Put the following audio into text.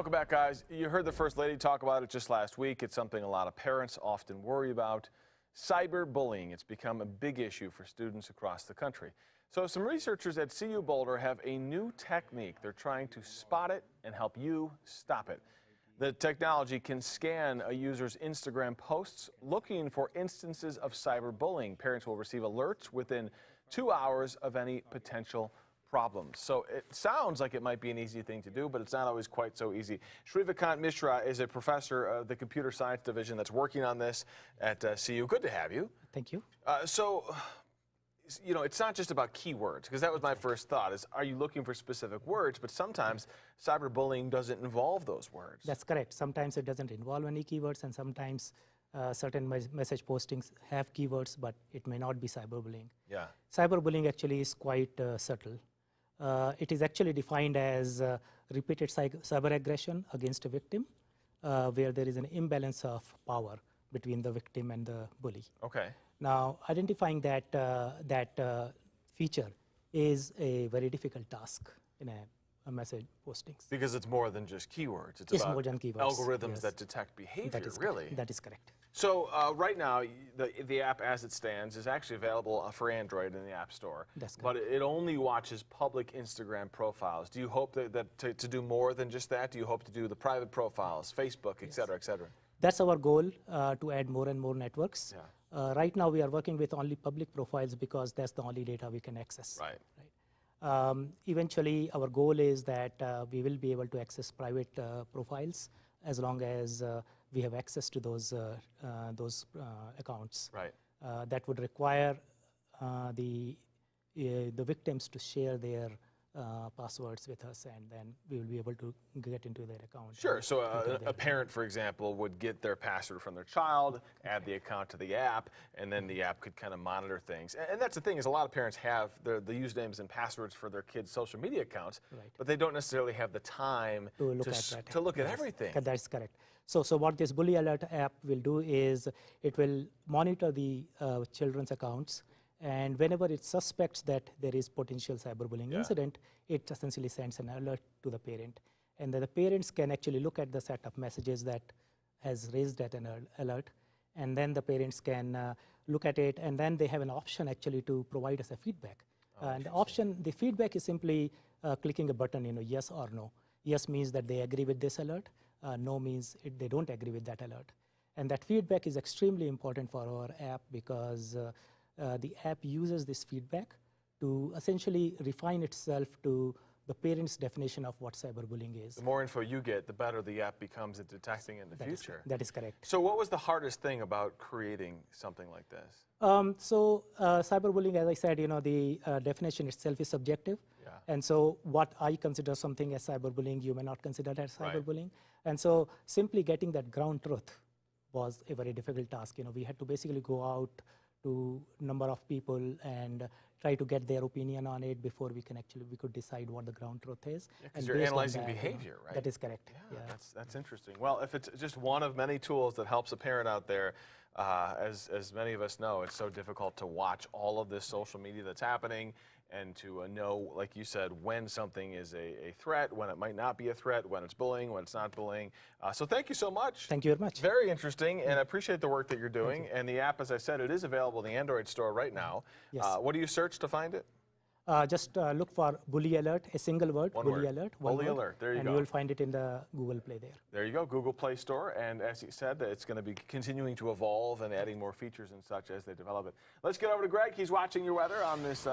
Welcome back, guys. You heard the First Lady talk about it just last week. It's something a lot of parents often worry about. Cyberbullying. It's become a big issue for students across the country. So some researchers at CU Boulder have a new technique. They're trying to spot it and help you stop it. The technology can scan a user's Instagram posts looking for instances of cyberbullying. Parents will receive alerts within 2 hours of any potential problems. So it sounds like it might be an easy thing to do, but it's not always quite so easy. Shrivakant Mishra is a professor of the computer science division that's working on this at CU. Good to have you. Thank you. You know, it's not just about keywords, because that was my first thought, is are you looking for specific words? But sometimes cyberbullying doesn't involve those words. That's correct. Sometimes it doesn't involve any keywords, and sometimes certain message postings have keywords, but it may not be cyberbullying. Yeah. Cyberbullying actually is quite subtle. It is actually defined as repeated cyber aggression against a victim, where there is an imbalance of power between the victim and the bully. Okay. Now, identifying that feature is a very difficult task in a message postings. Because it's more than just keywords. It's about more than keywords. Algorithms Yes. that detect behavior, That is really. Correct. That is correct. So right now, the app as it stands is actually available for Android in the App Store. That's but it only watches public Instagram profiles. Do you hope to do more than just that? Do you hope to do the private profiles, Facebook, et cetera, et cetera? That's our goal, to add more and more networks. Yeah. Right now, we are working with only public profiles because that's the only data we can access. Right. Eventually, our goal is that we will be able to access private profiles as long as we have access to those accounts. Right. That would require the victims to share their passwords with us, and then we will be able to get into their account. Sure. So a parent, for example, would get their password from their child, add the account to the app, and then the app could kind of monitor things. And that's the thing, is a lot of parents have the usernames and passwords for their kids' social media accounts, but they don't necessarily have the time to look at everything. That's correct. So what this Bully Alert app will do is it will monitor the children's accounts, and whenever it suspects that there is potential cyberbullying incident, it essentially sends an alert to the parent. And then the parents can actually look at the set of messages that has raised that alert, and then the parents can look at it, and then they have an option actually to provide us a feedback. And the feedback is simply clicking a button, yes or no. Yes means that they agree with this alert. No means they don't agree with that alert. And that feedback is extremely important for our app, because the app uses this feedback to essentially refine itself to the parent's definition of what cyberbullying is. The more info you get, the better the app becomes at detecting in the future. That is correct. So what was the hardest thing about creating something like this? Cyberbullying, as I said, the definition itself is subjective. And so what I consider something as cyberbullying, you may not consider that cyberbullying. And so simply getting that ground truth was a very difficult task. We had to basically go out to a number of people and try to get their opinion on it before we could decide what the ground truth is. Because you're analyzing behavior, right? That is correct. Yeah. That's interesting. Well, if it's just one of many tools that helps a parent out there, as many of us know, it's so difficult to watch all of this social media that's happening and to know, like you said, when something is a threat, when it might not be a threat, when it's bullying, when it's not bullying. So thank you so much. Thank you very much. Very interesting, and I appreciate the work that you're doing. And the app, as I said, it is available in the Android store right now. Yes. What do you search to find it? Just look for Bully Alert, a single word, Bully Alert. Bully Alert, there you go. And you will find it in the Google Play there. There you go, Google Play Store. And as you said, it's going to be continuing to evolve and adding more features and such as they develop it. Let's get over to Greg. He's watching your weather on this